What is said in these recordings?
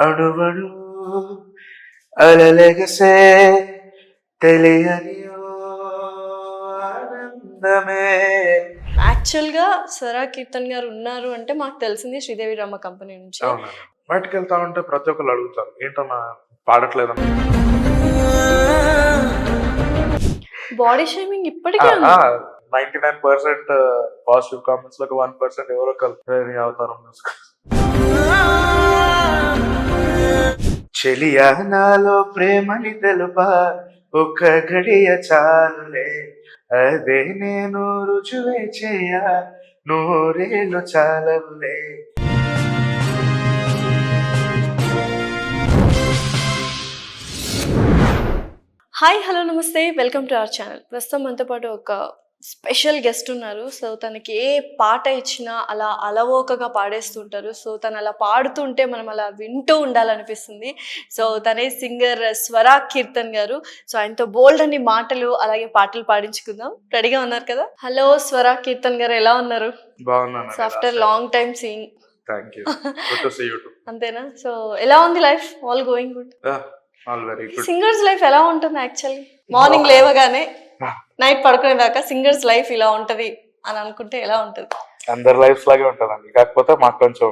అణువణు అలలెగసే తెలియని ఓ ఆనందమే. యాక్చువల్‌గా స్వరా కీర్తన్ గారు ఉన్నారు అంటే మాకు తెలిసింది శ్రీదేవి డ్రామా కంపెనీ నుంచి. అవునండి. బయటికెళ్తా ఉంటే ప్రతి ఒక్కళ్ళు అడుగుతారు, ఏంటన్నా పాడట్లేదన్నా? బాడీ షేమింగ్ ఆ! ఇప్పటికే ఆ! ఉంది. 99% పాజిటివ్ కామెంట్స్‌లో ఒక 1% ఎవరో ఒకళ్ళు "రేయ్ నీ అవతారం చూసుకో." చెలియా నాలో ప్రేమని తెలుపా ఒక్క ఘడియ చాలులే, అదే నేను రుజువే చేయ నూరేళ్ళు చాలవులే. హాయ్, హలో, నమస్తే. Welcome to our channel. ప్రస్తుతం మనతో పాటు ఒక స్పెషల్ గెస్ట్ ఉన్నారు. సో తనకి ఏ పాట ఇచ్చినా అలా అలవోకగా పాడేస్తుంటారు. సో తను అలా పాడుతుంటే మనం అలా వింటూ ఉండాలనిపిస్తుంది. సో తనే సింగర్ స్వరా కీర్తన్ గారు. సో ఆయనతో బోల్డ్ అన్ని మాటలు అలాగే పాటలు పాడించుకుందాం. రెడీగా ఉన్నారు కదా? హలో స్వరా కీర్తన్ గారు, ఎలా ఉన్నారు? బాగున్నాను. So after long time seeing. Thank you. Good to see you too. అంతేనా? సో ఎలా ఉంది life? All going good? All very good. Singers life ఎలా ఉంటుంది యాక్చువల్లీ? మార్నింగ్ లేవగానే నైట్ పడుకునేదాకా సింగర్స్ లైఫ్ ఇలా ఉంటది అని అనుకుంటే ఎలా ఉంటది? అందరి లైఫ్ లాగే ఉంటదండి, కాకపోతే మాకు కొంచెం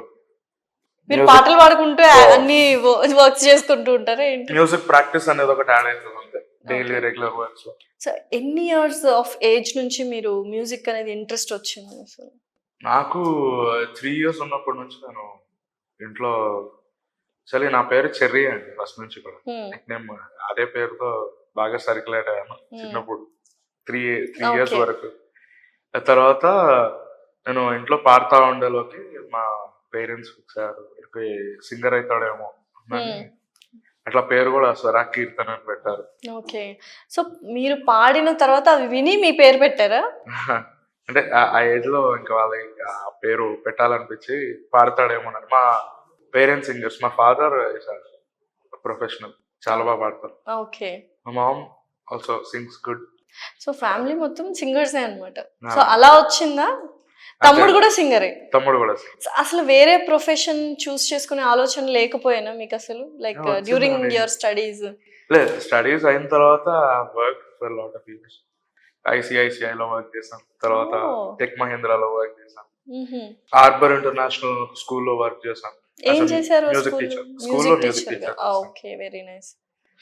మీరు పాటలు పాడుకుంటూ అన్ని వర్క్స్ చేసుకుంటూ ఉంటారా ఏంటి? మ్యూజిక్ ప్రాక్టీస్ అనేది ఒకటి యాడ్ అవుతుంది అంతే, డైలీ రెగ్యులర్ వర్క్స్ లో. సో ఎన్ని ఇయర్స్ ఆఫ్ ఏజ్ నుంచి మీరు మ్యూజిక్ అనేది ఇంట్రెస్ట్ వచ్చింది అసలు? నాకు 3 years ఉన్నప్పటి నుంచి నేను ఇంట్లో సరే, నా పేరు చెర్రీ అండి ఫస్ట్ నుంచి కూడా. నిక్నేమ్ అదే పేరుతో బాగా సర్క్యులేట్ అయ్యాను చిన్నప్పుడు, త్రీ ఇయర్స్ వరకు. ఆ తర్వాత నేను ఇంట్లో పాడుతా ఉండేలోకి మా పేరెంట్స్ ఫిక్సారు సింగర్ అవుతాడేమో అని అట్లా పేరు కూడా స్వరా కీర్తన్ అని పెట్టారు. ఓకే. సో మీరు పాడిన తర్వాత అవి విని మీ పేరు పెట్టారా? అంటే ఆ ఏజ్ లో ఇంకా వాళ్ళకి ఆ పేరు పెట్టాలనిపించి పాడతాడేమో అని. మా పేరెంట్స్ సింగర్స్, మా ఫాదర్ ప్రొఫెషనల్, చాలా బాగా పాడతారు. ఓకే. మా mom also sings good. So family మొత్తం సింగర్సే అన్నమాట. సో అలా వచ్చిందా? తమ్ముడు కూడా సింగరే? తమ్ముడు కూడా. అసలు వేరే ప్రొఫెషన్ చూస్ చేసుకునే ఆలోచన లేకపోయినా మీకు అసలు, లైక్ డ్యూరింగ్ యువర్ స్టడీస్? లేదు, స్టడీస్ అయిన తర్వాత work for lot of years. ఐసిఐసిఐలో వర్క్ చేశాం, తర్వాత టెక్ మహీంద్రాలో వర్క్ చేశాం, ఆర్బర్ ఇంటర్నేషనల్ స్కూల్లో వర్క్ చేశాం. ఏం చేశారు? మ్యూజిక్ టీచర్, స్కూల్లో music teacher. Okay, very nice.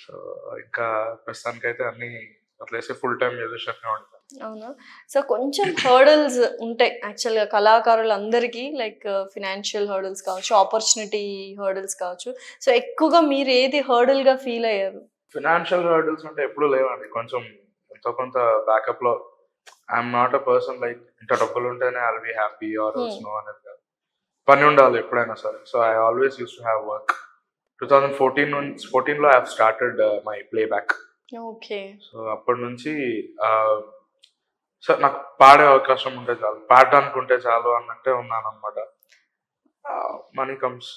So ఇంకా ప్రస్తుతానికైతే అన్ని వదిలేసి ఫుల్ టైం మ్యూజిషియన్ గా ఉంటాను. అవునా? సో కొంచెం హర్డల్స్ ఉంటాయి యాక్చువల్గా కళాకారులందరికీ, లైక్ ఫినాన్షియల్ హర్డల్స్ కావచ్చు, ఆపర్చునిటీ హర్డల్స్ కావచ్చు. సో ఎక్కువగా మీరు ఏది హర్డల్ గా ఫీల్ అయ్యారు? ఫినాన్షియల్ హర్డల్స్ అంటే ఎప్పుడు లేవండి. కొంచెం ఎంతో కొంత బ్యాకప్ లో, I'm not a person like ఇంత డబ్బులు ఉంటేనే I'll be happy or no అనేది కాదు. పని ఉండాలి ఎప్పుడైనా సరే. So I always use to have work. 2014 లో I have started my playback. Okay. So అప్పటి నుంచి సో నాకు పాడే అవకాశం ఉంటే చాలు, పాడడానికి ఉంటే చాలు అన్నట్టే ఉన్నాను అనమాట. Money comes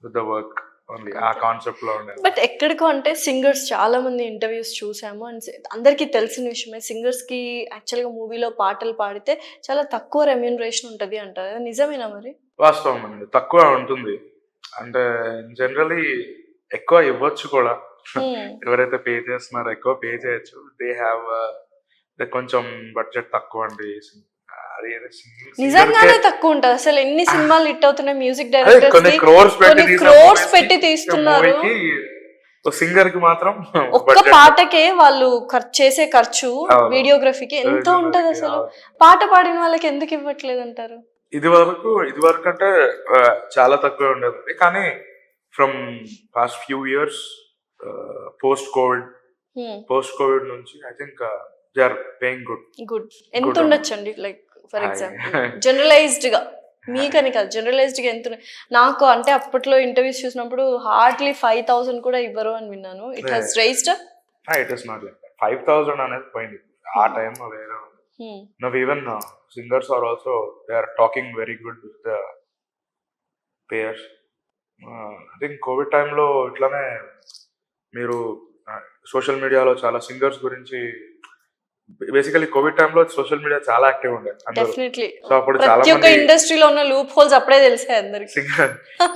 with the work only, ఆ కాన్సెప్ట్ లో ఉండేది. బట్ ఎక్కడికో అంటే సింగర్స్ చాలా మంది ఇంటర్వ్యూస్ చూసాము, అండ్ అందరికీ తెలిసిన విషయమే, సింగర్స్ కి యాక్చువల్గా మూవీలో పాటలు పాడితే చాలా తక్కువ రెమ్యూనరేషన్ ఉంటుంది అంటారు, నిజమేనా మరి? వాస్తవం అండి, తక్కువ ఉంటుంది. అంటే జనరలీ ఎక్కువ ఇవ్వచ్చు కూడా. ఎవరైతే పే చేస్తున్నారో ఎక్కువ పే చేయొచ్చు. దే హ్యావ్ కొంచెం బడ్జెట్ తక్కువ అండి. నిజంగానే తక్కువ ఉంటుంది అసలు. ఎన్ని సినిమాలు హిట్ అవుతున్నాయి, మ్యూజిక్ డైరెక్టర్స్ కొన్ని క్రోర్స్ పెట్టి తీస్తున్నారు. సింగర్ కి మాత్రం ఒక్క పాటకే వాళ్ళు చేసే ఖర్చు వీడియోగ్రఫీకి ఎంత ఉంటది అసలు. పాట పాడిన వాళ్ళకి ఎందుకు ఇవ్వట్లేదు అంటారు? ఇది వరకు అంటే చాలా తక్కువ ఉండేది, కానీ from past few years post covid నుంచి I think they are paying good. ఎంత ఉండొచ్చు అండి, లైక్ ఫర్ ఎగ్జాంపుల్ జనరలైజ్డ్ గా, మీకని కాదు, జనరలైజ్డ్ గా ఎంత? నాకు అంటే అప్పట్లో ఇంటర్వ్యూస్ చూసినప్పుడు హార్డ్లీ 5,000 కూడా ఇవ్వరు అని విన్నాను. It has raised. It is not like 5,000 అనేది పోయింది ఆ టైంలో వేరే. Now even singers are also, they are talking very good with the payers. I think COVID టైంలో ఇట్లానే మీరు సోషల్ మీడియాలో చాలా సింగర్స్ గురించి బేసికలీ కోవిడ్ టైంలో సోషల్ మీడియా చాలా యాక్టివ్ ఉండే అందరూ. డెఫినెట్లీ సో అప్పుడు చాలా ప్రతి ఒక్క మంది ఇండస్ట్రీలో ఉన్న లూప్ హోల్స్ అప్పుడే తెలిసాయి అందరికి.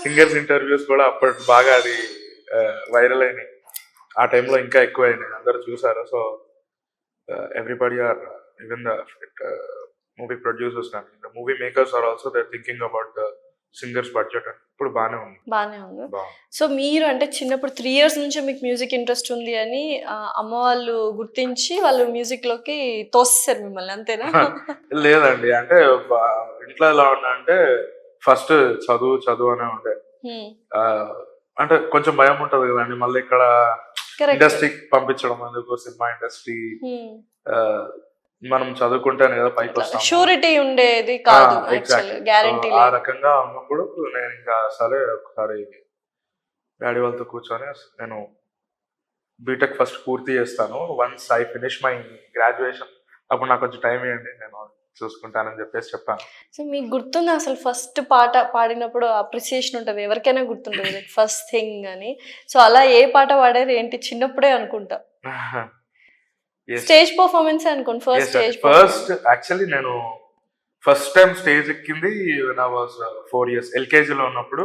సింగర్స్ ఇంటర్వ్యూస్ కూడా అప్పుడు బాగా అది వైరల్ అయినాయి. ఆ టైంలో ఇంకా ఎక్కువ అయినాయి, అందరూ చూసారు. So everybody are even the movie producers కానీ the movie makers are also they thinking about the singers budget అని. ఇప్పుడు బాగానే ఉంది. బాగానే ఉంది. సో మీరు అంటే చిన్నప్పుడు 3 years నుంచి మీకు మ్యూజిక్ ఇంట్రెస్ట్ ఉంది అని అమ్మ వాళ్ళు గుర్తించి వాళ్ళు మ్యూజిక్ లోకి తోసేసారు మిమ్మల్ని, అంతేనా? లేదండి, అంటే ఇంట్లో ఎలా ఉన్నా అంటే ఫస్ట్ చదువు అనే ఉండే. అంటే కొంచెం భయం ఉంటది కదండి, మళ్ళీ ఇక్కడ ఇండస్ట్రీకి పంపించడం, అందుకు సినిమా ఇండస్ట్రీ మనం చదువుకుంటాను కదా పైకి వస్తాం, షూరిటీ ఉండేది కాదు, గ్యారంటీ. ఆ రకంగా ఉన్నప్పుడు నేను ఇంకా సరే ఒకసారి డాడీ వాళ్ళతో కూర్చొని నేను బీటెక్ ఫస్ట్ పూర్తి చేస్తాను, once I finish my graduation అప్పుడు నాకు కొంచెం టైం ఇవ్వండి, నేను చూసుకుంటానని చెప్పేసి చెప్పాను. సో మీకు గుర్తుంది అసలు ఫస్ట్ పాట పాడినప్పుడు అప్రిసియేషన్ ఉంటుంది, ఎవరికైనా గుర్తుంటుంది ఫస్ట్ థింగ్ అని. సో అలా ఏ పాట పాడారు ఏంటి? చిన్నప్పుడే అనుకుంటా స్టేజ్ పర్ఫార్మెన్స్ అనుకోండి, ఫస్ట్ యాక్చువల్లీ నేను ఫస్ట్ టైం స్టేజ్ ఎక్కింది నా వాజ్ 4 years ఎల్కేజీలో ఉన్నప్పుడు.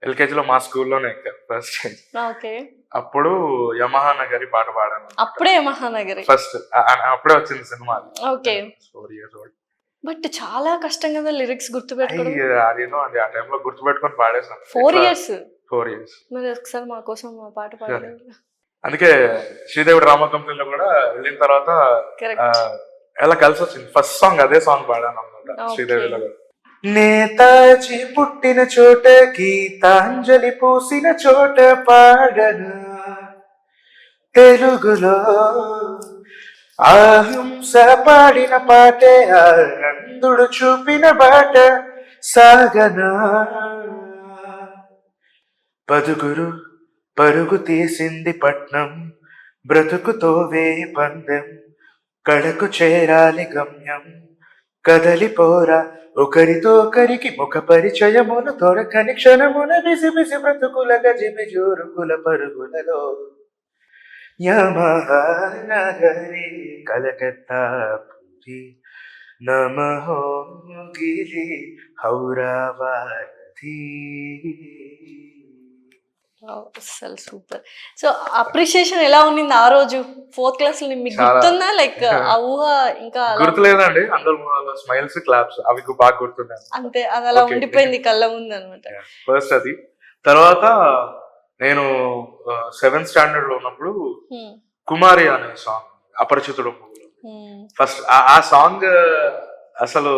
ఎల్కేజీలో మా స్కూల్లోనే ఎక్కాను ఫస్ట్ టైం. ఓకే. అప్పుడు యమహా నగరి పాట పాడాను. అప్పుడే యమహా నగరి ఫస్ట్, అప్పుడే వచ్చింది cinema. Okay. 4 years old. But చాలా కష్టం కదా లిరిక్స్ గుర్తుపెట్టుకోవడం. అదేనో అండి, ఆ టైంలో గుర్తుపెట్టుకొని పాడేసాను. 4 years. మరి ఒకసారి మా కోసం మా పాట పాడారు. అందుకే శ్రీదేవి డ్రామా కంపెనీలో కూడా వెళ్ళిన తర్వాత ఎలా కలిసి వచ్చింది, ఫస్ట్ సాంగ్ అదే సాంగ్ పాడాను అనమాట శ్రీదేవిలో. నేతాజీ పుట్టిన చోట, గీతాంజలి పూసిన చోట పాడను తెలుగులో, అహింస పాడిన పాటే ఆనందుడు చూపిన బాట సాగనా, పదుగురు పరుగు తీసింది పట్నం, బ్రతుకుతో వే పందెం, కడకు చేరాలి గమ్యం, కదలిపోరా ఒకరితో ఒకరికి ముఖ పరిచయమును దొరకని క్షణమున, బిసి బిసి బ్రతుకుల గజిబిజోరుకుల పరుగులలో, యమహా నగరి కలకత్తా పూరి నమః గిరి హౌరావారధి. అసలు సూపర్. సో అప్రిషియేషన్ ఎలా ఉన్నింది ఆ రోజు 4th class లో? మీకు గుర్తుందా? లైక్ ఆ ఊహ ఇంకా గుర్తులేదండి, అందరూ స్మైల్స్ క్లాప్స్ అవి బాగా గుర్తున్నాయి. అంతే, అది అలా ఉండిపోయింది కళ్ళ ముందు అనమాట. ఫస్ట్ అది. తర్వాత నేను 7th standard లో ఉన్నప్పుడు కుమారి అనే సాంగ్ అపరిచితుడు మూవీలో ఫస్ట్ ఆ సాంగ్, అసలు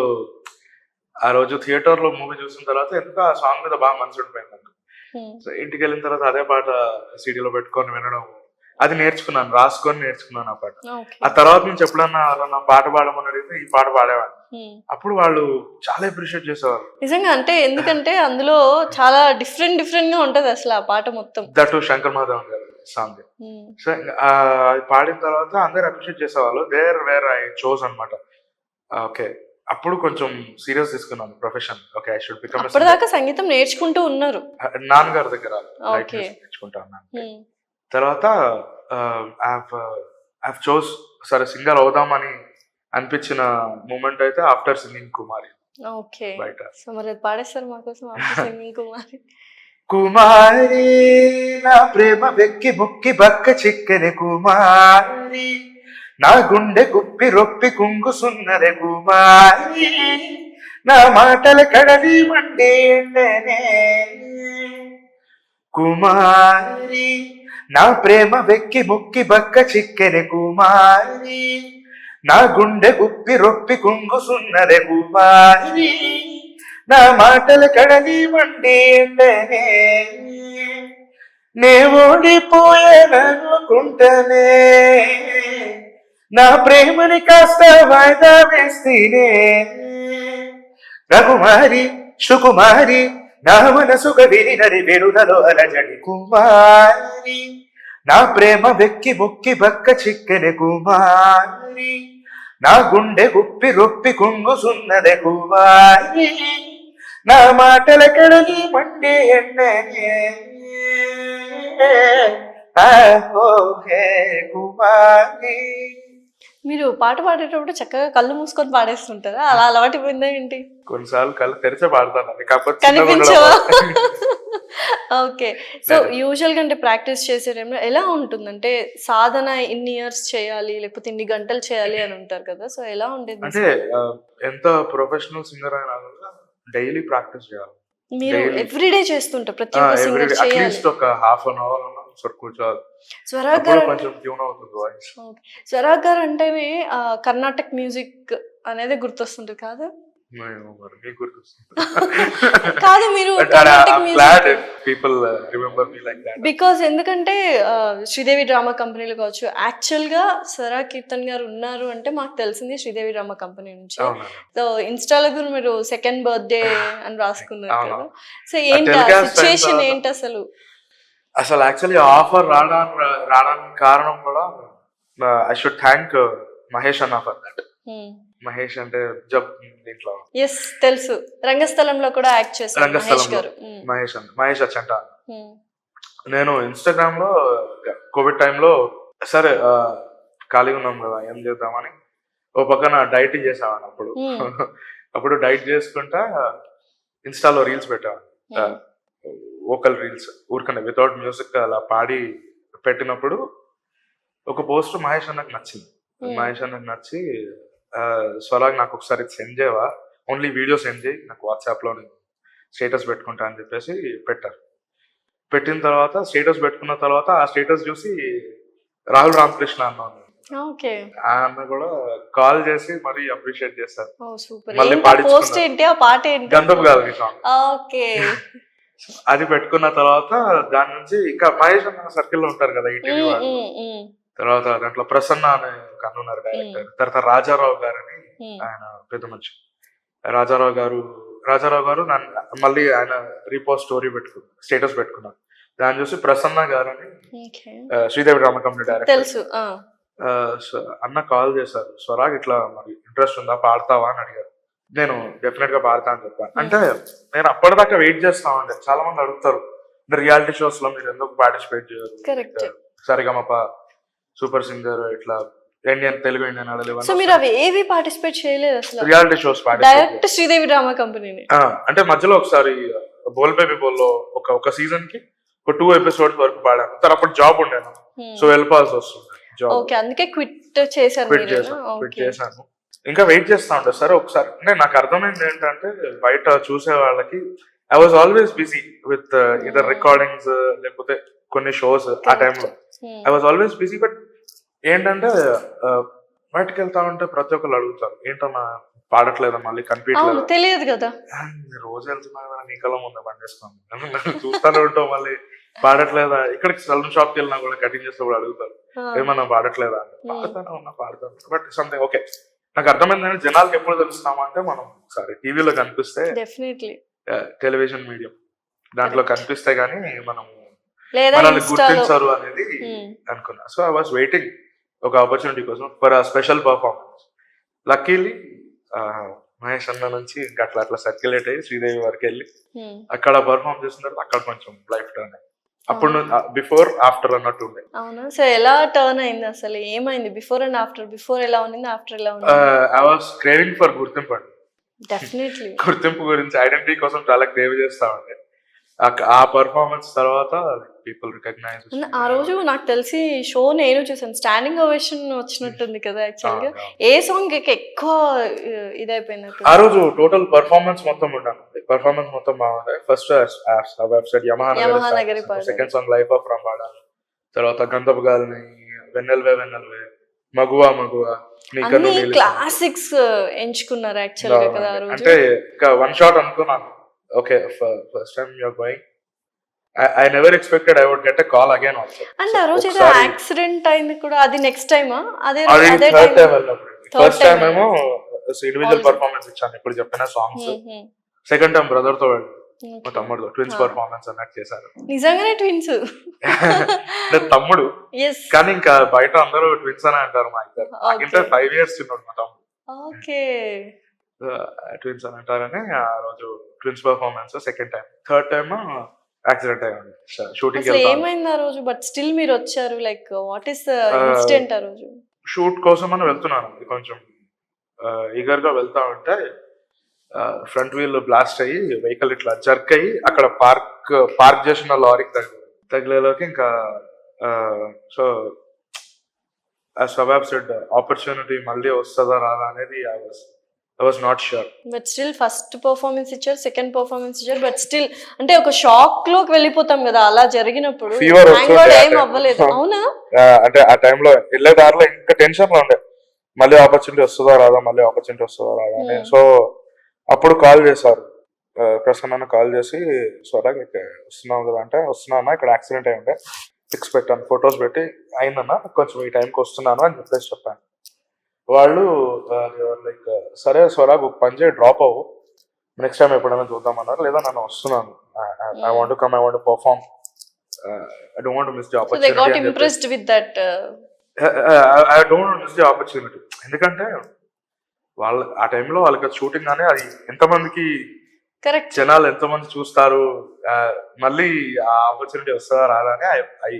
ఆ రోజు థియేటర్ లో మూవీ చూసిన తర్వాత ఎందుకు ఆ సాంగ్ మీద బాగా మనసు ఉండిపోయింది. సో ఇంటికి వెళ్ళిన తర్వాత అదే పాట సీడీలో పెట్టుకొని వినడం, అది నేర్చుకున్నాను, రాసుకొని నేర్చుకున్నాను ఆ పాట. ఆ తర్వాత నుంచి ఎప్పుడన్నా నా పాట పాడమని అడిగితే ఈ పాట పాడేవాడిని. అప్పుడు వాళ్ళు చాలా అప్రిషియేట్ చేసేవారు నిజంగా. అంటే ఎందుకంటే అందులో చాలా డిఫరెంట్ గా ఉంటది అసలు ఆ పాట మొత్తం. దట్టు శంకర్ మాధవన్ గారు సాంగ్. సో పాడిన తర్వాత అందరు అప్రిషియేట్ చేసేవాళ్ళు. వేర్ ఐ చోజ్ అనమాట. ఓకే, అప్పుడు కొంచెం సీరియస్ తీసుకున్నాను profession. Okay, I should become. అప్పటిదాకా సంగీతం నేర్చుకుంటూ ఉన్నారు నాన్నగారి దగ్గర నేర్చుకుంటా ఉన్నాను. తర్వాత ఐ చోజ్ సరే సింగర్ అవుదామని అనిపించిన మూమెంట్ అయితే ఆఫ్టర్ సింగింగ్ కుమారి. ఓకే, బయట. సో మరి పాడేస్తారు మా కోసం సింగింగ్ కుమారి. కుమారి నా ప్రేమ వెక్కి బుక్కి బక్క చిక్కని కుమారి, నా గుండె గుప్పి రొప్పి కుంగుసున్నరే కుమారి, నా మాటల కడలి మండే కుమారి, నా ప్రేమ వెక్కి ముక్కి బక్క చిక్కెని కుమారి, నా గుండె గుప్పి రొప్పి కుంగుసున్నరే కుమారి, నా మాటల కడలి మండే నే ఓడిపోయాననుకుంటనే, నా ప్రేమని కాస్త వాయిదా వేస్తేనే, రఘుమారి సుకుమారి నా మనసుగ విరినరి వెరులలో అలజడి కుమారి, నా ప్రేమ వెక్కి ముక్కి బక్క చిక్కెని కుమారి, నా గుండె గుప్పి రొప్పి కుంగుసున్నదే కుమారి, నా మాటల కడలి మండే ఎన్ననే కుమారి. మీరు పాట పాడేటప్పుడు చక్కగా కళ్ళు మూసుకొని పాడేస్తుంటారా? అలా అలవాటైపోయిందా ఏంటి? కొన్నిసార్లు కళ్ళు తెరిచే పాడతానండి, కాకపోతే చిన్నగా కనిపించవా? ఉండడం. ఓకే. సో, యూజువల్‌గా అంటే ప్రాక్టీస్ చేసే టైంలో ఎలా ఉంటుందంటే, సాధన ఇన్ని ఇయర్స్ చేయాలి, లేకపోతే ఇన్ని గంటలు చేయాలి అని ఉంటారు కదా! సో, ఎలా ఉండేది మీ అంటే సాధన? ఎంత ప్రొఫెషనల్ సింగర్ అయినా కూడా డైలీ ప్రాక్టీస్ చేయాలి. మీరు డైలీ ఎవ్రీడే చేస్తుంటారు. ప్రతి ఒక్క సింగర్ ఎవ్రీడే చేయాలి. అట్లీస్ట్ ఒక హాఫ్ అన్ అవర్ అన్నా ఒకసారి కూర్చోవాలి. స్వరాగ్ అప్పుడు గారు కొంచెం ట్యూన్ అవుతుంది వాయిస్. ఓకే. స్వరాగ్ గారు అంటేనే కర్ణాటక మ్యూజిక్ అనేది గుర్తొస్తుంటది కాదా? మరి మీకు గుర్తొస్తుంది. కాదు మీరు but Karnataka I'm glad music people remember me like that. Because ఎందుకంటే శ్రీదేవి డ్రామా కంపెనీలో కావచ్చు. యాక్చువల్‌గా స్వరా కీర్తన్ గారు ఉన్నారు అంటే మాకు తెలిసింది శ్రీదేవి డ్రామా కంపెనీ నుంచి. అవునా. సో, ఇన్‌స్టాలో కూడా మీరు సెకండ్ బర్త్‌డే అని రాసుకున్నారు అవును. కదా! సో, ఏంటి ఆ టెలికాస్ట్ అయిన సిట్యుయేషన్ తర్వాత ఏంటి అసలు? అసలు యాక్చువల్లీ ఆఫర్ రావడానికి కారణం కూడా ఐ షుడ్ థ్యాంక్ మహేష్ అన్న ఫర్ దట్. హ్మ్. మహేష్ అంటే జబ్ దీంట్లో యెస్ తెలుసు. రంగస్థలంలో కూడా యాక్ట్ చేశారు మహేష్ రంగస్థలంలో గారు. మహేష్ అచ్చంట. హ్మ్. నేను ఇన్స్టాగ్రామ్ లో కోవిడ్ టైంలో సరే ఖాళీగా ఉన్నాం కదా ఏం చేద్దామని ఓ పక్కన డైట్ చేసామని అప్పుడు. హ్మ్. అప్పుడు డైట్ చేసుకుంటా ఇన్స్టాలో రీల్స్ పెట్టాను, హ్మ్. వోకల్ రీల్స్ ఊరికనే వితౌట్ మ్యూజిక్ అలా పాడి పెట్టినప్పుడు ఒక పోస్ట్ మహేష్ అన్నకు నచ్చింది. హ్మ్. మహేష్ అన్నకు నచ్చి స్వరాగ్ నాకు ఒకసారి సెండ్ చేయవా, ఓన్లీ వీడియో సెండ్ చేయి నాకు వాట్సాప్లో, నేను స్టేటస్ పెట్టుకుంటా అని చెప్పేసి పెట్టారు. పెట్టిన తర్వాత స్టేటస్ పెట్టుకున్న తర్వాత ఆ స్టేటస్ చూసి రాహుల్ రామకృష్ణ అన్న ఉన్నాడు. ఓకే. ఆ అన్న కూడా కాల్ చేసి మరీ అప్రిషియేట్ చేస్తారు. ఓహ్! సూపర్. మళ్ళీ ఏంటి ఆ పోస్ట్ పాడించుకున్నారు. ఏంటి? ఆ పాట ఏంటి? గంధపు గాలి సాంగ్. ఓకే. అది పెట్టుకున్న తర్వాత దాని నుంచి ఇంకా మహేష్ అన్న సర్కిల్లో ఉంటారు కదా ఈటీవీ హ్మ్. వాళ్ళు. హ్మ్. హ్మ్. తర్వాత దాంట్లో ప్రసన్న అనే ఒక అన్న ఉన్నారు హ్మ్. డైరెక్టర్. తర్వాత రాజారావు గారని హ్మ్. ఆయన పెద్ద మనిషి. రాజారావు గారు నన్ను మళ్ళీ ఆయన రీపోస్ట్ స్టోరీ స్టేటస్ పెట్టుకున్నారు. దాన్ని చూసి ప్రసన్న గారని okay. Sridevi drama company director తెలుసు. ఆ! అన్న కాల్ చేశారు, స్వరాగ్ ఇట్లా మరి ఇంట్రెస్ట్ ఉందా పాడతావా అని అడిగారు. నేను డెఫినెట్ గా పాడతా అని చెప్పాను. అంటే నేను అప్పటిదాకా వెయిట్ చేస్తా ఉండే. చాలా మంది అడుగుతారు రియాలిటీ షోస్ లో మీరు ఎందుకు పార్టిసిపేట్ చేయరు, కరెక్ట్. సరిగమప, సూపర్ సింగర్, ఇట్లా తెలుగు ఇండియన్ ఐడల్ సో, మీరు అవి ఏవి పార్టిసిపేట్ చేయలేదు అసలు? Reality shows participate direct Sridevi drama కంపెనీని. అంటే మధ్యలో ఒకసారి బోల్ బేబీ బోల్లో ఒక సీజన్ కి ఒక 2 ఎపిసోడ్స్ వరకు పాడాను. తర్వాత అప్పుడు జాబ్ ఉండేను, సో వెళ్ళిపోవాల్సి వస్తుంది జాబ్. ఓకే. అందుకే క్విట్ చేశారు క్విట్ మీరేనా? Quit okay. చేశాను. ఇంకా వెయిట్ చేస్తా ఉంటా సరే ఒకసారి. అంటే నాకు అర్థమైంది ఏంటంటే బయట చూసే వాళ్ళకి I was always busy with either recordings లేకపోతే కొన్ని షోస్. ఆ టైంలో I was always busy. But ఏంటంటే బయటకు వెళ్తా ఉంటే ప్రతి ఒక్కరు అడుగుతారు ఏంటన్నా పాడట్లేదా, మళ్ళీ అవును. కనిపించట్లేదా. తెలియదు కదా! రోజు వెళ్తున్నా కదా నీ కళ్ళ ముందే బండేసుకోండి చూస్తానే ఉంటావు, మళ్ళీ పాడట్లేదా. ఇక్కడికి సలూన్ షాప్కి వెళ్ళినా కూడా కటింగ్ చేస్తే కూడా అడుగుతారు ఆ! ఏమన్నా పాడట్లేదా అంటే పాడతానే ఉన్నా పాడతాను. But something okay. నాకు అర్థమైంది జనాలకు ఎప్పుడు తెలుస్తున్నామంటే మనం ఒకసారి టీవీలో కనిపిస్తే, డెఫినెట్లీ. టెలివిజన్ మీడియం దాంట్లో కరెక్ట్. కనిపిస్తే గానీ మనం లేదా మనల్ని ఇన్‌స్టాలో. గుర్తించరు అనేది అనుకున్నా. సో ఐ వాస్ వెయిటింగ్ ఒక ఆపర్చునిటీ కోసం for special performance. Luckily Mahesh అన్న నుంచి ఇంకా అట్లా సర్క్యులేట్ అయ్యి శ్రీదేవి వరకు వెళ్ళి అక్కడ పర్ఫార్మ్ చేసిన తర్వాత అక్కడ కొంచెం లైఫ్ టర్న్ అయ్యింది. అప్పుడు బిఫోర్ ఆఫ్టర్ అన్నట్టు ఉండే. అవునా? సో, ఎలా టర్న్ అయింది అసలు? ఏమైంది? Before and after. బిఫోర్ ఎలా ఉండింది? ఆఫ్టర్ ఎలా ఉంది? ఐ వాస్ క్రేవింగ్ ఫర్ గుర్తింపు అండి. డెఫినెట్లీ. గుర్తింపు గురించి, ఐడెంటిటీ కోసం చాలా క్రేవ్ చేస్తా ఉండే. ఆ పర్ఫార్మెన్స్ తర్వాత పీపుల్ రికగ్నైజ్. ఆ రోజు నాకు తెలిసి షో నేను చూసాను. స్టాండింగ్ ఓవేషన్ వచ్చినట్టుంది కదా యాక్చువల్‌గా. ఏ సాంగ్ ఎక్కువ ఇదైపోయింది అక్కడ? ఆ రోజు టోటల్ పర్ఫార్మెన్స్ మొత్తం ఉండాలి. పర్ఫార్మెన్స్ మొత్తం బాగుంది. ఫస్ట్ వెబ్సైట్ యమహా నగరి పాడారు. Second song life of Ram పాడాను. తర్వాత గంధపు గాలిని, వెన్నెల్వే మగువా అన్ని క్లాసిక్స్ ఎంచుకున్నారు యాక్చువల్‌గా కదా ఆ రోజు. అంటే ఇంకా వన్ షాట్ అనుకున్నాను. Okay first time you're going. I never expected I would get a call again also. And ఆ రోజు ఏదో యాక్సిడెంట్ అయింది కూడా. అది నెక్స్ట్ టైమా? అదే థర్డ్ టైం వెళ్ళినప్పుడు. ఫస్ట్ టైం time ఏమో ఇండివిజువల్ పర్ఫార్మెన్స్ ఇచ్చాను ఇప్పుడు చెప్పిన సాంగ్స్. సెకండ్ టైం బ్రదర్ తో వెళ్ళి మా తమ్ముడు ట్విన్స్ పర్ఫార్మెన్స్ అన్నట్టు చేశారు. నిజంగానే ట్విన్స్. తమ్ముడు కానీ ఇంకా బయట అందరూ ట్విన్స్ అని అంటారు. మా ఇద్దరు నాకంటే 5 years చిన్నోడు మా తమ్ముడు. ఓకే. ట్విన్స్ అని అంటారని ఆ రోజు twins performance second time. Third time accident అయ్యింది షూటింగ్. అసలు ఏమైంది ఆ రోజు? బట్ స్టిల్ మీరు వచ్చారు. Like what is the incident ఆ రోజు? షూట్ కోసం అని వెళ్తున్నాను, ఇది కొంచెం ఈగర్ గా వెళ్తా ఉంటే ఫ్రంట్ వీల్ బ్లాస్ట్ అయ్యి వెహికల్ ఇట్లా జర్క్ అయ్యి అక్కడ పార్క్ చేసిన లారీకి తగిలేలోకి ఇంకా సో స్వభావ్ సెడ్ ఆపర్చునిటీ మళ్ళీ వస్తుందా రాదా అనేది I was not sure. But still first performance ఇచ్చారు, సెకండ్ పర్ఫార్మెన్స్ ఇచ్చారు, బట్ స్టిల్ అంటే ఒక షాక్ లోకి వెళ్ళిపోతాం కదా అలా జరిగినప్పుడు. Fever Thank వస్తుంది God ఆ ఏం time. అవ్వలేదు. అవునా? అంటే ఆ టైంలో వెళ్ళే దారిలో ఇంకా టెన్షన్ లో ఉండే, మళ్ళీ ఆపర్చునిటీ వస్తుందా రాదా, మళ్ళీ ఆపర్చునిటీ వస్తుందా రాదా అని. సో అప్పుడు కాల్ చేశారు, ప్రసన్న కాల్ చేసి స్వరాగ్ వస్తున్నావు కదా అంటే, వస్తున్నా ఇక్కడ యాక్సిడెంట్ అయి ఉంటే పిక్స్ పెట్టాను, ఫొటోస్ పెట్టి అయిందన్నా కొంచెం ఈ టైంకి వస్తున్నాను అని చెప్పేసి చెప్పాను. వాళ్ళు లైక్ సరే స్వరాగ్ ఒక పని చేయి, డ్రాప్ అవ్వు, నెక్స్ట్ టైం ఎప్పుడైనా చూద్దామన్నారు. లేదా నన్ను వస్తున్నాను, I want to come, I want to perform, I don't want to miss the So they got opportunity. impressed with that. I don't want to miss the opportunity. ఎందుకంటే వాళ్ళ ఆ టైంలో వాళ్ళకి షూటింగ్ కానీ అది ఎంతమందికి Correct. జనాలు ఎంతమంది చూస్తారు, మళ్ళీ ఆ ఆపర్చునిటీ వస్తుందా రాదా అని ఐ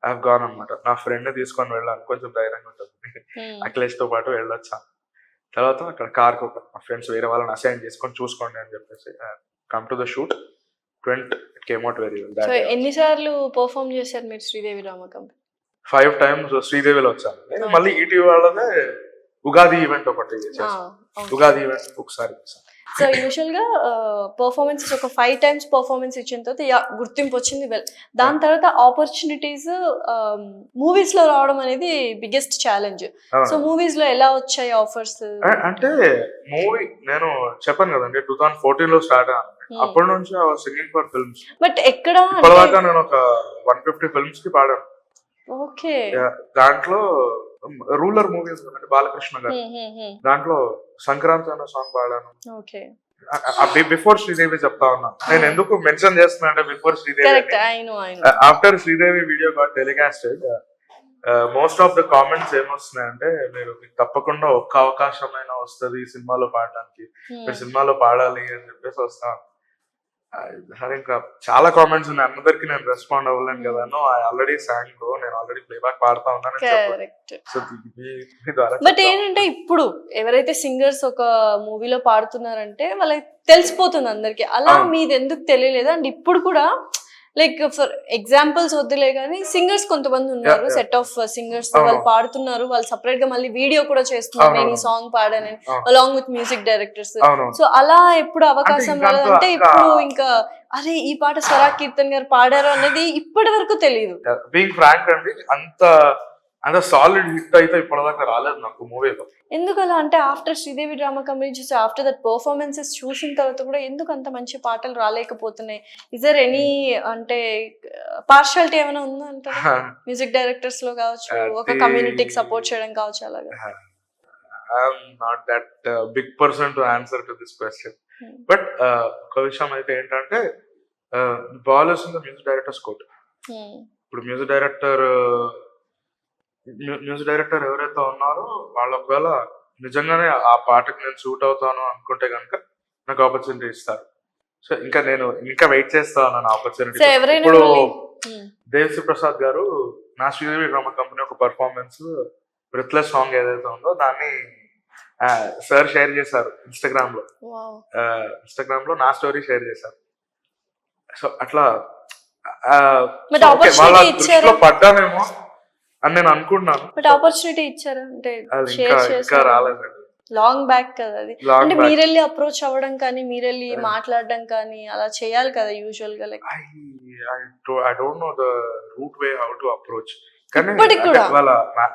హావ్ గాన్ అనమాట. నా ఫ్రెండ్ తీసుకొని వెళ్ళాను, కొంచెం ధైర్యంగా ఉంటుంది, అఖిలేష్ తో పాటు వెళ్ళొచ్చా. తర్వాత అక్కడ కార్కి ఒక మా ఫ్రెండ్స్ వేరే వాళ్ళని అసైన్ చేసుకొని చూసుకోండి అని చెప్పేసి come to the shoot, it came out very so well. ఎన్నిసార్లు పర్ఫార్మ్ చేశారు మీరు శ్రీదేవి డ్రామా కంపెనీ? 5 times శ్రీదేవిలో వచ్చాను. నేను మళ్ళీ ఈటీవీ వాళ్ళదే ఉగాది ఈవెంట్ ఒకటి చేశాను, ఉగాది ఈవెంట్ ఒకసారి చేశాను. సో యూజువల్ గా పర్ఫార్మెన్సెస్ ఒక 5 times పర్ఫార్మెన్స్ ఇచ్చిన తర్వాత గుర్తింపు వచ్చింది వెల్. దాని తర్వాత ఆపర్చునిటీస్ మూవీస్ లో రావడం అనేది బిగ్గెస్ట్ ఛాలెంజ్. సో మూవీస్ లో ఎలా వచ్చాయి ఆఫర్స్? అంటే మూవీ నేను చెప్పాను కదండి 2014 లో స్టార్ట్ అయ్యాను, అప్పటి నుంచి సింగింగ్ ఫర్ ఫిల్మ్స్. బట్ ఎక్కడ ఇప్పటిదాకా నేను ఒక 150 ఫిల్మ్స్ కి పాడాను. ఓకే. దాంట్లో రూలర్ మూవీస్ అంటే బాలకృష్ణ గారు, దాంట్లో సంక్రాంతి అనే సాంగ్ పాడాను. ఓకే. బిఫోర్ శ్రీదేవి చెప్తా ఉన్నా, నేను ఎందుకు మెన్షన్ చేస్తున్నా అంటే before Sridevi. Correct, I know. After Sridevi video got telecasted, most of the comments ఏమొస్తున్నాయంటే, మీకు తప్పకుండా ఒక్క అవకాశమైనా వస్తుంది ఈ సినిమాలో పాడడానికి, మీరు సినిమాలో పాడాలి అని చెప్పేసి వస్తాను. సరే ఇంకా చాలా కామెంట్స్ ఉన్నాయి, అందరికి నేను రెస్పాండ్ అవ్వలేను కదా. ఐ ఆల్రెడీ సాంగ్ బ్రో, నేను ఆల్రెడీ ప్లేబ్యాక్ పాడుతా ఉన్నాను. బట్ ఏంటంటే ఇప్పుడు ఎవరైతే సింగర్స్ ఒక మూవీలో పాడుతున్నారంటే వాళ్ళకి తెలిసిపోతుంది అందరికి, అలా మీది ఎందుకు తెలియలేదు? అండ్ ఇప్పుడు కూడా లైక్ ఫర్ ఎగ్జాంపుల్స్ వద్దులే కానీ సింగర్స్ కొంతమంది ఉన్నారు, సెట్ ఆఫ్ సింగర్స్ వాళ్ళు పాడుతున్నారు, వాళ్ళు సపరేట్ గా మళ్ళీ వీడియో కూడా చేస్తున్నారు, నేను ఈ సాంగ్ పాడానని along with music directors. So అలా ఎప్పుడు అవకాశం రాదంటే ఇప్పుడు ఇంకా అరే ఈ పాట స్వరాగ్ కీర్తన్ గారు పాడారు అనేది ఇప్పటి వరకు తెలియదు. బీయింగ్ ఫ్రాంక్ అండి, అంత సాలిడ్ హిట్ అయితే ఇప్పటిదాకా రాలేదు నాకు మూవీలో. ఎందుకు అలా అంటే ఆఫ్టర్ శ్రీదేవి డ్రామా కంపెనీ చూసి ఆఫ్టర్ దట్ పర్ఫార్మెన్సెస్ చూసిన తర్వాత కూడా ఎందుకు అంత మంచి పాటలు రాలేకపోతున్నాయి? ఇస్ దేర్ ఎనీ అంటే పార్షాలిటీ ఏమైనా ఉందా అంటారా మ్యూజిక్ డైరెక్టర్స్ లో కావచ్చు, ఒక కమ్యూనిటీకి సపోర్ట్ చేయడం కావచ్చు అలాగా? I'm not that big person to answer to this question. But ఒక విషయం అయితే ఏంటంటే, ball is in the music directors court. ఇప్పుడు మ్యూజిక్ డైరెక్టర్ ఎవరైతే ఉన్నారో వాళ్ళు ఒకవేళ నిజంగానే ఆ పాటకి నేను సూట్ అవుతాను అనుకుంటే కనుక నాకు ఆపర్చునిటీ ఇస్తారు. సో నేను ఇంకా వెయిట్ చేస్తా ఉన్నాను ఆపర్చునిటీ. ఇప్పుడు దేవిశ్రీ ప్రసాద్ గారు నా శ్రీదేవి డ్రామా కంపెనీ ఒక పర్ఫార్మెన్స్ బ్రెత్లెస్ సాంగ్ ఏదైతే ఉందో దాన్ని సార్ షేర్ చేశారు ఇన్స్టాగ్రామ్ లో నా స్టోరీ షేర్ చేశారు. సో అట్లా వాళ్ళ దృష్టిలో పడ్డానేమో అని నేను అనుకుంటున్నాను. బట్ ఆపర్చునిటీ ఇచ్చారా అంటే ఇంకా రాలేదండి, లాంగ్ బ్యాక్ కదా అది. అంటే మీరెళ్ళి అప్రోచ్ అవ్వడం కానీ మీరెళ్ళి మాట్లాడడం కానీ అలా చేయాలి కదా యూజువల్ గా. Like I don't know the route way how to approach. కానీ వాళ్ళ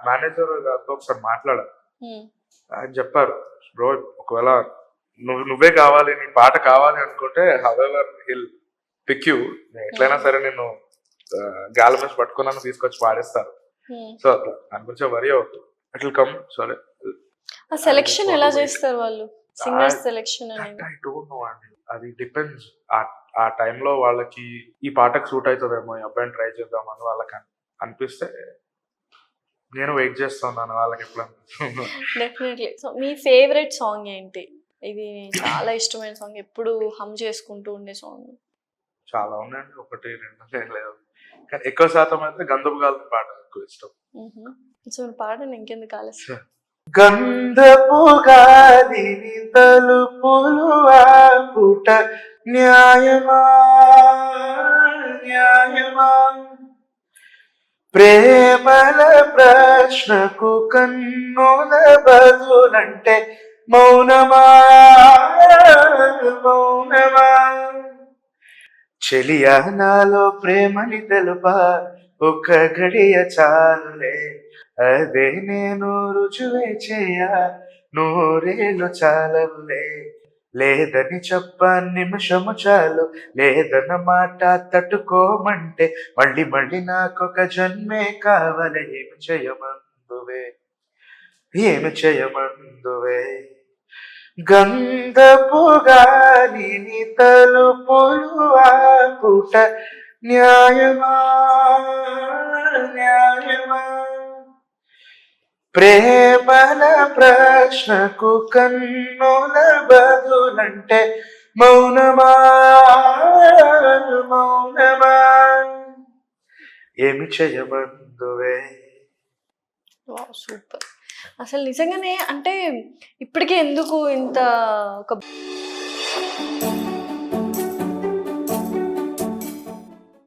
మేనేజర్ గారితో ఒకసారి మాట్లాడారు, ఆయన చెప్పారు బ్రో ఒకవేళ నువ్వే కావాలి, నీ పాట కావాలి అనుకుంటే హవెవర్ హిల్ పిక్ యూ, ఎట్లయినా సరే నేను గాలమేసి పట్టుకున్నాను తీసుకొచ్చి పాడేస్తారు. సో దాని గురించి వరీ అవుతుంది, ఇట్ విల్ కమ్. సరే సెలెక్షన్ ఎలా చేస్తారు వాళ్ళు, సింగర్స్ సెలెక్షన్ అనేది? ఐ డోంట్ నో అండి, అది డిపెండ్స్. ఆ టైంలో వాళ్ళకి ఈ పాటకు సూట్ అవుతుందేమో, ఈ అబ్బాయిని ట్రై చేద్దామని వాళ్ళకి అనిపిస్తే నేను వెయిట్ చేస్తున్నాను వాళ్ళకి ఎప్పుడు. డెఫినెట్లీ. సో మీ ఫేవరెట్ సాంగ్ ఏంటి? ఇది చాలా ఇష్టమైన సాంగ్, ఎప్పుడు హమ్ చేసుకుంటూ ఉండే సాంగ్? చాలా ఉన్నాయండి, 1 2 లేదు, కానీ ఎక్కువ శాతం అయితే గంధపు గాలి పాట ఎక్కువ ఇష్టం. సో పాడండి, ఇంకెందుకు ఆలస్యం. గంధపు గాలిని తలుపులు ఆపుట న్యాయమా న్యాయమా ప్రేమల ప్రశ్నకు కన్నుల బదులంటే మౌనమా మౌనమా చెలియా నాలో ప్రేమని తెలుపా ఒక్క గడియ చాలులే అదే నేను రుజువే చేయ నూరేళ్ళు చాలవులే లేదని చెప్ప నిమిషము చాలు లేదన్న మాట తట్టుకోమంటే మళ్ళీ మళ్ళీ నాకొక జన్మే కావాలి ఏమి చేయమందువే గంధపు గాలిని తలుపులు ఆపుట న్యాయమా న్యాయమా ప్రేమల ప్రశ్నకు కన్నుల బదులంటే మౌనమా మౌనమా ఏమి చేయమందువే. వావ్! సూపర్. అసలు నిజంగానే అంటే ఇప్పటికే ఎందుకు ఇంత ఒక